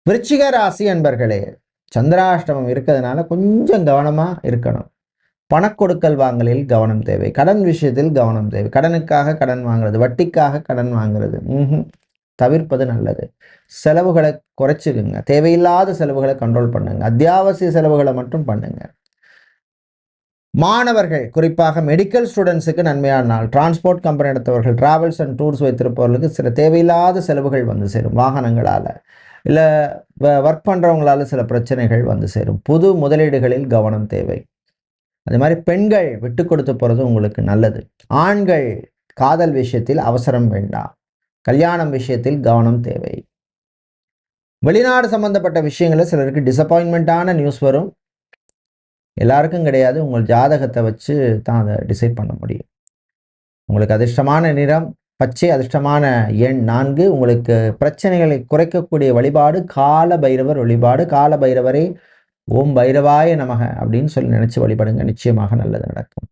விருச்சிக ராசி அன்பர்களே, சந்திராஷ்டமம் இருக்கிறதுனால கொஞ்சம் கவனமாக இருக்கணும். பணக்கொடுக்கல் வாங்கலில் கவனம் தேவை. கடன் விஷயத்தில் கவனம் தேவை. கடனுக்காக கடன் வாங்குறது, வட்டிக்காக கடன் வாங்குறது தவிர்ப்பது நல்லது. செலவுகளை குறைச்சிக்குங்க. தேவையில்லாத செலவுகளை கண்ட்ரோல் பண்ணுங்க. அத்தியாவசிய செலவுகளை மட்டும் பண்ணுங்க. மாணவர்கள், குறிப்பாக மெடிக்கல் ஸ்டூடெண்ட்ஸுக்கு நன்மையான நாள். டிரான்ஸ்போர்ட் கம்பெனி எடுத்தவர்கள், டிராவல்ஸ் அண்ட் டூர்ஸ் வைத்திருப்பவர்களுக்கு சில தேவையில்லாத செலவுகள் வந்து சேரும். வாகனங்களால் இல்லை ஒர்க் பண்ணுறவங்களால சில பிரச்சனைகள் வந்து சேரும். புது முதலீடுகளில் கவனம் தேவை. அதே மாதிரி பெண்கள் விட்டு கொடுத்து போகிறது உங்களுக்கு நல்லது. ஆண்கள் காதல் விஷயத்தில் அவசரம் வேண்டாம். கல்யாணம் விஷயத்தில் கவனம் தேவை. வெளிநாடு சம்பந்தப்பட்ட விஷயங்களில் சிலருக்கு டிசப்பாயின்மெண்ட்டான நியூஸ் வரும். எல்லாருக்கும் கிடையாது. உங்கள் ஜாதகத்தை வச்சு தான் அதை டிசைட் பண்ண முடியும். உங்களுக்கு அதிர்ஷ்டமான நிறம் பச்சை, அதிர்ஷ்டமான எண் 4. உங்களுக்கு பிரச்சனைகளை குறைக்கக்கூடிய வழிபாடு கால பைரவர் வழிபாடு. கால பைரவரை ஓம் பைரவாய நமக அப்படின்னு சொல்லி நினைச்சு வழிபடுங்க. நிச்சயமாக நல்லது நடக்கும்.